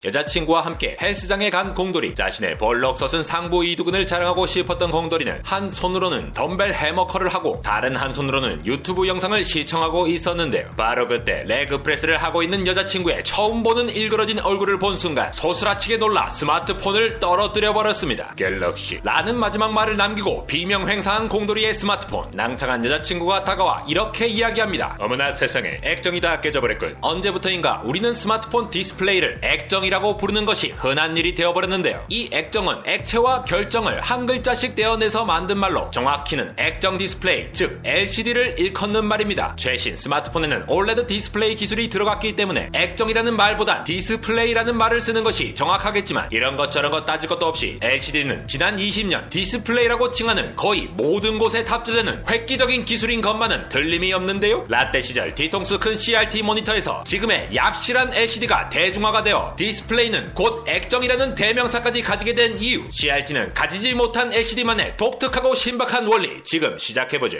여자친구와 함께 헬스장에 간 공돌이. 자신의 벌럭 솟은 상부 이두근을 자랑하고 싶었던 공돌이는 한 손으로는 덤벨 해머컬을 하고 다른 한 손으로는 유튜브 영상을 시청하고 있었는데요. 바로 그때 레그 프레스를 하고 있는 여자친구의 처음 보는 일그러진 얼굴을 본 순간 소스라치게 놀라 스마트폰을 떨어뜨려 버렸습니다. 갤럭시 라는 마지막 말을 남기고 비명횡상한 공돌이의 스마트폰. 낭창한 여자친구가 다가와 이렇게 이야기합니다. 어머나 세상에, 액정이 다 깨져버렸군. 언제부터인가 우리는 스마트폰 디스플레이를 액정이라고 부르는 것이 흔한 일이 되어버렸는데요. 이 액정은 액체와 결정을 한 글자씩 떼어내서 만든 말로 정확히는 액정 디스플레이, 즉 LCD를 일컫는 말입니다. 최신 스마트폰에는 OLED 디스플레이 기술이 들어갔기 때문에 액정이라는 말보단 디스플레이라는 말을 쓰는 것이 정확하겠지만, 이런 것 저런 것 따질 것도 없이 LCD는 지난 20년 디스플레이라고 칭하는 거의 모든 곳에 탑재되는 획기적인 기술인 것만은 틀림이 없는데요. 라떼 시절 뒤통수 큰 CRT 모니터에서 지금의 얍실한 LCD가 대중화가 되어 디스플레이는 곧 액정이라는 대명사까지 가지게 된 이유. CRT는 가지지 못한 LCD만의 독특하고 신박한 원리. 지금 시작해보죠.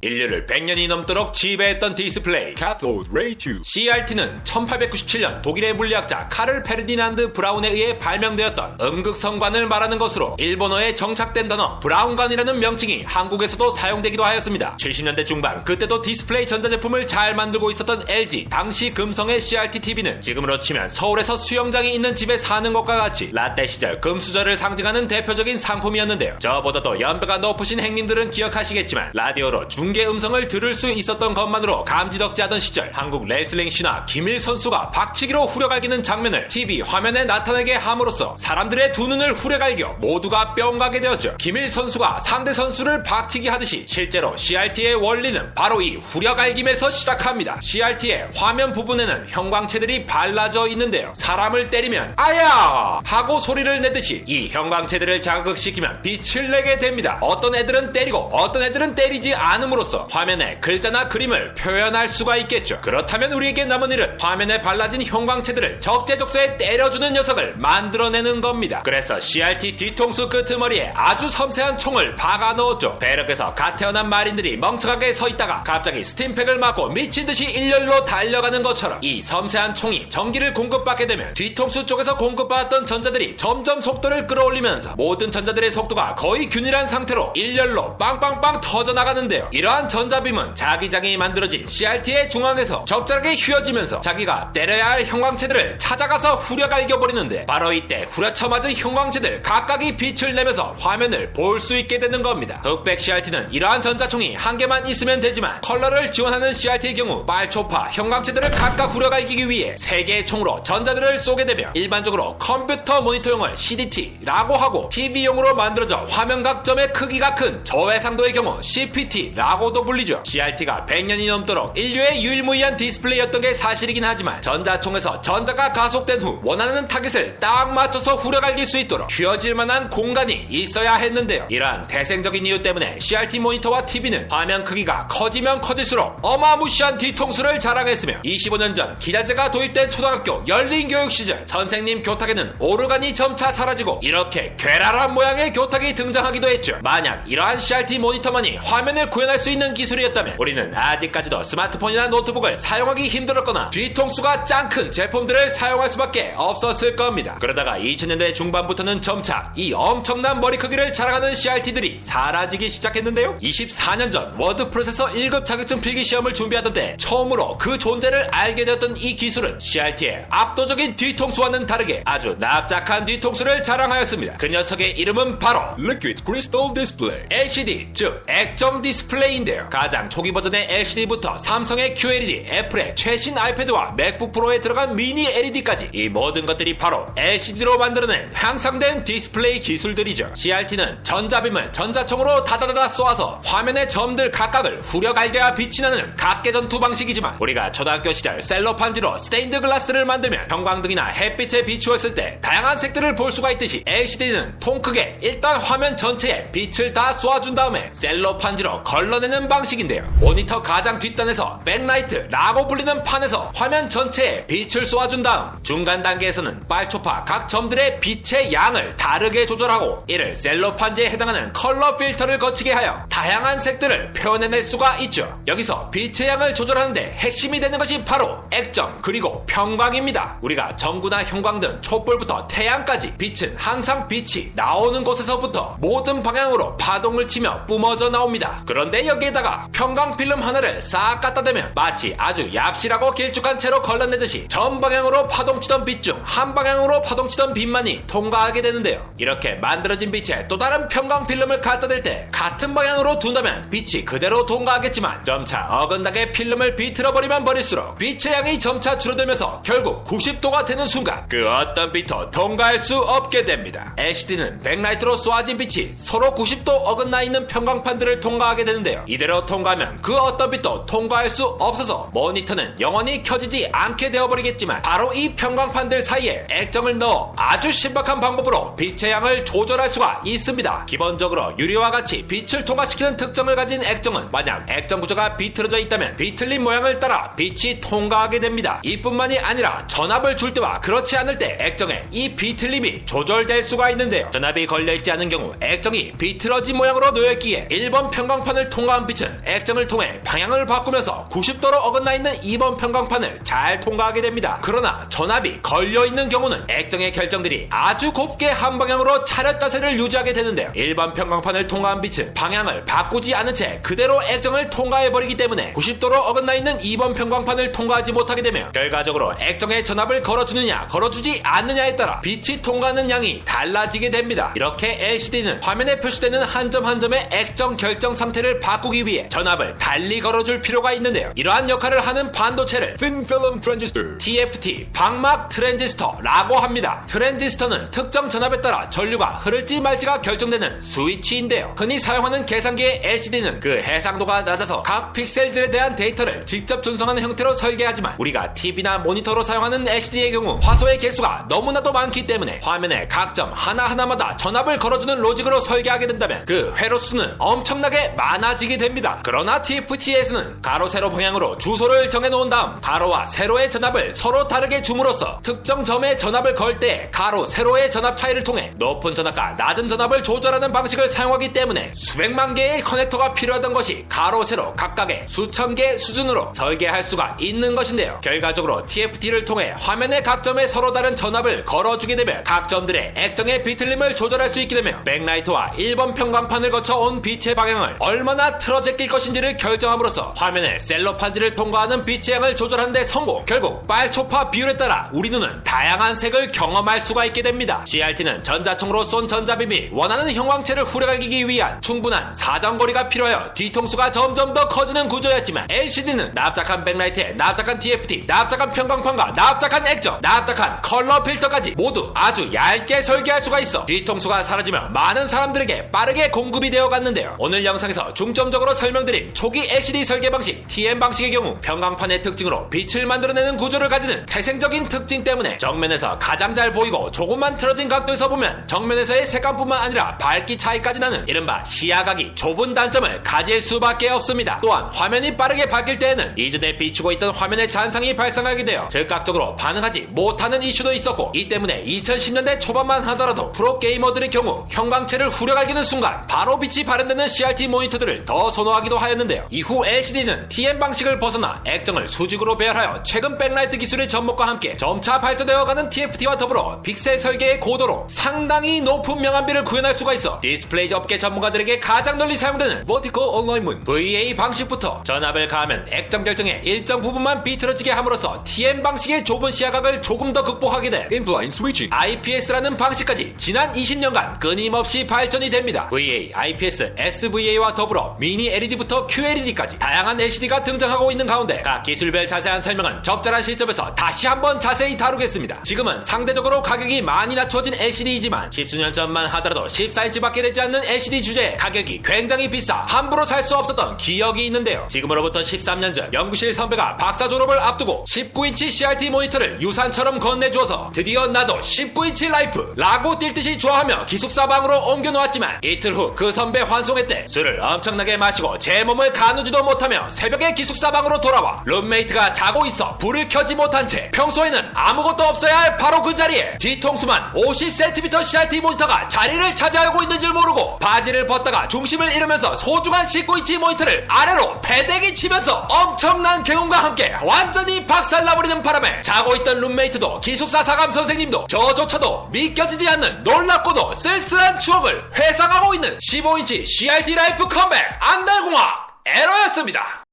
인류를 100년이 넘도록 지배했던 디스플레이 Cathode Ray Tube. CRT는 1897년 독일의 물리학자 카를 페르디난드 브라운에 의해 발명되었던 음극성관을 말하는 것으로 일본어에 정착된 단어 브라운관이라는 명칭이 한국에서도 사용되기도 하였습니다. 70년대 중반, 그때도 디스플레이 전자제품을 잘 만들고 있었던 LG, 당시 금성의 CRT TV는 지금으로 치면 서울에서 수영장이 있는 집에 사는 것과 같이 라떼 시절 금수저를 상징하는 대표적인 상품이었는데요. 저보다도 연배가 높으신 행님들은 기억하시겠지만, 라디오로 중계 음성을 들을 수 있었던 것만으로 감지덕지하던 시절, 한국 레슬링 신화 김일 선수가 박치기로 후려갈기는 장면을 TV 화면에 나타내게 함으로써 사람들의 두 눈을 후려갈겨 모두가 뿅 가게 되었죠. 김일 선수가 상대 선수를 박치기 하듯이 실제로 CRT의 원리는 바로 이 후려갈김에서 시작합니다. CRT의 화면 부분에는 형광체들이 발라져 있는데요. 사람을 때리면 아야! 하고 소리를 내듯이 이 형광체들을 자극시키면 빛을 내게 됩니다. 어떤 애들은 때리고 어떤 애들은 때리지 않음으로 화면에 글자나 그림을 표현할 수가 있겠죠. 그렇다면 우리에게 남은 일은 화면에 발라진 형광체들을 적재적소에 때려주는 녀석을 만들어내는 겁니다. 그래서 CRT 뒤통수 끄트머리에 아주 섬세한 총을 박아 넣었죠. 배럭에서 갓 태어난 마린들이 멍청하게 서 있다가 갑자기 스팀팩을 맞고 미친듯이 일렬로 달려가는 것처럼 이 섬세한 총이 전기를 공급받게 되면 뒤통수 쪽에서 공급받았던 전자들이 점점 속도를 끌어올리면서 모든 전자들의 속도가 거의 균일한 상태로 일렬로 빵빵빵 터져나가는데요. 이러한 전자빔은 자기장이 만들어진 CRT의 중앙에서 적절하게 휘어지면서 자기가 때려야 할 형광체들을 찾아가서 후려갈겨버리는데, 바로 이때 후려쳐 맞은 형광체들 각각이 빛을 내면서 화면을 볼 수 있게 되는 겁니다. 흑백 CRT는 이러한 전자총이 한 개만 있으면 되지만, 컬러를 지원하는 CRT의 경우 빨초파 형광체들을 각각 후려갈기기 위해 3개의 총으로 전자들을 쏘게 되며, 일반적으로 컴퓨터 모니터용을 CDT라고 하고 TV용으로 만들어져 화면 각점의 크기가 큰 저해상도의 경우 CPT라고도 불리죠. CRT가 100년이 넘도록 인류의 유일무이한 디스플레이였던 게 사실이긴 하지만, 전자총에서 전자가 가속된 후 원하는 타깃을 딱 맞춰서 후려갈길 수 있도록 휘어질 만한 공간이 있어야 했는데요. 이러한 태생적인 이유 때문에 CRT 모니터와 TV는 화면 크기가 커지면 커질수록 어마무시한 뒤통수를 자랑했으며, 25년 전 기자재가 도입된 초등학교 열린 교육 시절 선생님 교탁에는 오르간이 점차 사라지고 이렇게 괴랄한 모양의 교탁이 등장하기도 했죠. 만약 이러한 CRT 모니터만이 화면을 구현할 수 있는 기술이었다면 우리는 아직까지도 스마트폰이나 노트북을 사용하기 힘들었거나 뒤통수가 짱 큰 제품들을 사용할 수밖에 없었을 겁니다. 그러다가 2000년대 중반부터는 점차 이 엄청난 머리 크기를 자랑하는 CRT들이 사라지기 시작했는데요. 24년 전 워드 프로세서 1급 자격증 필기 시험을 준비하던 때 처음으로 그 존재를 알게 되었던 이 기술은 CRT의 압도적인 뒤통수와는 다르게 아주 납작한 뒤통수를 자랑하였습니다. 그 녀석의 이름은 바로 Liquid Crystal Display, LCD, 즉 액정 디스플레이인데요. 가장 초기 버전의 LCD부터 삼성의 QLED, 애플의 최신 아이패드와 맥북 프로에 들어간 미니 LED까지 이 모든 것들이 바로 LCD로 만들어낸 향상된 디스플레이 기술들이죠. CRT는 전자빔을 전자총으로 다다다다 쏘아서 화면의 점들 각각을 후려갈겨야 빛이 나는 각계전투 방식이지만, 우리가 초등학교 시절 셀로판지로 스테인드 글라스를 만들면 형광등이나 햇빛에 비추었을 때 다양한 색들을 볼 수가 있듯이 LCD는 통 크게 일단 화면 전체에 빛을 다 쏘아준 다음에 셀로판지로 걸러낸 나타내는 방식인데요. 모니터 가장 뒷단에서 백라이트라고 불리는 판에서 화면 전체에 빛을 쏘아준 다음 중간 단계에서는 빨초파 각 점들의 빛의 양을 다르게 조절하고 이를 셀로판지에 해당하는 컬러 필터를 거치게 하여 다양한 색들을 표현해낼 수가 있죠. 여기서 빛의 양을 조절하는데 핵심이 되는 것이 바로 액정 그리고 평광입니다. 우리가 전구나 형광 등 촛불부터 태양까지 빛은 항상 빛이 나오는 곳에서부터 모든 방향으로 파동을 치며 뿜어져 나옵니다. 그런데 여기에다가 평광 필름 하나를 싹 갖다 대면 마치 아주 얍실하고 길쭉한 채로 걸러내듯이 전 방향으로 파동치던 빛 중 한 방향으로 파동치던 빛만이 통과하게 되는데요. 이렇게 만들어진 빛에 또 다른 평광 필름을 갖다 댈 때 같은 방향으로 둔다면 빛이 그대로 통과하겠지만 점차 어긋나게 필름을 비틀어버리면 버릴수록 빛의 양이 점차 줄어들면서 결국 90도가 되는 순간 그 어떤 빛도 통과할 수 없게 됩니다. LCD는 백라이트로 쏘아진 빛이 서로 90도 어긋나 있는 평광판들을 통과하게 되는데요. 이대로 통과하면 그 어떤 빛도 통과할 수 없어서 모니터는 영원히 켜지지 않게 되어버리겠지만 바로 이 평광판들 사이에 액정을 넣어 아주 신박한 방법으로 빛의 양을 조절할 수가 있습니다. 기본적으로 유리와 같이 빛을 통과시키는 특성을 가진 액정은 만약 액정 구조가 비틀어져 있다면 비틀린 모양을 따라 빛이 통과하게 됩니다. 이뿐만이 아니라 전압을 줄 때와 그렇지 않을 때 액정의 이 비틀림이 조절될 수가 있는데요. 전압이 걸려있지 않은 경우 액정이 비틀어진 모양으로 놓여있기에 1번 평광판을 통과한 빛은 액정을 통해 방향을 바꾸면서 90도로 어긋나 있는 2번 평광판을 잘 통과하게 됩니다. 그러나 전압이 걸려있는 경우는 액정의 결정들이 아주 곱게 한 방향으로 차렷 자세를 유지하게 되는데요. 1번 평광판을 통과한 빛은 방향을 바꾸지 않은 채 그대로 액정을 통과해버리기 때문에 90도로 어긋나 있는 2번 평광판을 통과하지 못하게 되며 결과적으로 액정의 전압을 걸어주느냐 걸어주지 않느냐에 따라 빛이 통과하는 양이 달라지게 됩니다. 이렇게 LCD는 화면에 표시되는 한 점 한 점의 액정 결정 상태를 바꾸기 위해 전압을 달리 걸어줄 필요가 있는데요. 이러한 역할을 하는 반도체를 Thin Film Transistor TFT 방막 트랜지스터라고 합니다. 트랜지스터는 특정 전압에 따라 전류가 흐를지 말지가 결정되는 스위치인데요. 흔히 사용하는 계산기의 LCD는 그 해상도가 낮아서 각 픽셀들에 대한 데이터를 직접 전송하는 형태로 설계하지만 우리가 TV나 모니터로 사용하는 LCD의 경우 화소의 개수가 너무나도 많기 때문에 화면에 각 점 하나하나마다 전압을 걸어주는 로직으로 설계하게 된다면 그 회로수는 엄청나게 많아지게 됩니다. 그러나 TFT에서는 가로 세로 방향으로 주소를 정해놓은 다음 가로와 세로의 전압을 서로 다르게 줌으로써 특정 점의 전압을 걸 때 가로 세로의 전압 차이를 통해 높은 전압과 낮은 전압을 조절하는 방식을 사용하기 때문에 수백만 개의 커넥터가 필요하던 것이 가로 세로 각각의 수천 개 수준으로 설계할 수가 있는 것인데요. 결과적으로 TFT를 통해 화면의 각 점에 서로 다른 전압을 걸어주게 되면 각 점들의 액정의 비틀림을 조절할 수 있게 되며 백라이트와 1번 평광판을 거쳐 온 빛의 방향을 얼마나 틀어 제낄 것인지를 결정함으로써 화면의 셀로판지를 통과하는 빛의 양을 조절하는 데 성공. 결국 빨초파 비율에 따라 우리 눈은 다양한 색을 경험할 수가 있게 됩니다. CRT는 전자총으로 쏜 전자빔이 원하는 형광체를 후려갈기기 위한 충분한 사정거리가 필요하여 뒤통수가 점점 더 커지는 구조였지만 LCD는 납작한 백라이트에 납작한 TFT, 납작한 평광판과 납작한 액정, 납작한 컬러 필터까지 모두 아주 얇게 설계할 수가 있어 뒤통수가 사라지며 많은 사람들에게 빠르게 공급이 되어 갔는데요. 오늘 영상에서 중점적으로 설명드린 초기 LCD 설계 방식 TM 방식의 경우 평광판의 특징으로 빛을 만들어내는 구조를 가지는 태생적인 특징 때문에 정면에서 가장 잘 보이고 조금만 틀어진 각도에서 보면 정면에서의 색감뿐만 아니라 밝기 차이까지 나는 이른바 시야각이 좁은 단점을 가질 수밖에 없습니다. 또한 화면이 빠르게 바뀔 때에는 이전에 비추고 있던 화면의 잔상이 발생하게 되어 즉각적으로 반응하지 못하는 이슈도 있었고 이 때문에 2010년대 초반만 하더라도 프로게이머들의 경우 형광체를 후려갈기는 순간 바로 빛이 발현되는 CRT 모니터들을 더 선호하기도 하였는데요. 이후 LCD는 TM 방식을 벗어나 액정을 수직으로 배열하여 최근 백라이트 기술의 접목과 함께 점차 발전되어가는 TFT와 더불어 픽셀 설계의 고도로 상당히 높은 명암비를 구현할 수가 있어 디스플레이 업계 전문가들에게 가장 널리 사용되는 Vertical Alignment VA 방식부터 전압을 가하면 액정 결정의 일정 부분만 비틀어지게 함으로써 TM 방식의 좁은 시야각을 조금 더 극복하게 된 Inline Switching IPS라는 방식까지 지난 20년간 끊임없이 발전이 됩니다. VA, IPS, SVA와 더불어 미니 LED부터 QLED까지 다양한 LCD가 등장하고 있는 가운데 각 기술별 자세한 설명은 적절한 시점에서 다시 한번 자세히 다루겠습니다. 지금은 상대적으로 가격이 많이 낮춰진 LCD이지만 10수년 전만 하더라도 14인치밖에 되지 않는 LCD 주제에 가격이 굉장히 비싸 함부로 살 수 없었던 기억이 있는데요. 지금으로부터 13년 전 연구실 선배가 박사 졸업을 앞두고 19인치 CRT 모니터를 유산처럼 건네주어서 드디어 나도 19인치 라이프 라고 뛸 듯이 좋아하며 기숙사 방으로 옮겨놓았지만 이틀 후 그 선배 환송회 때 술을 엄청나게 저녁에 마시고 제 몸을 가누지도 못하며 새벽에 기숙사 방으로 돌아와 룸메이트가 자고 있어 불을 켜지 못한 채 평소에는 아무것도 없어야 할 바로 그 자리에 뒤통수만 50cm CRT 모니터가 자리를 차지하고 있는 줄 모르고 바지를 벗다가 중심을 잃으면서 소중한 19인치 모니터를 아래로 패대기 치면서 엄청난 경운과 함께 완전히 박살나버리는 바람에 자고 있던 룸메이트도 기숙사 사감 선생님도 저조차도 믿겨지지 않는 놀랍고도 쓸쓸한 추억을 회상하고 있는 15인치 CRT 라이프 컴백 안달공학 에러였습니다.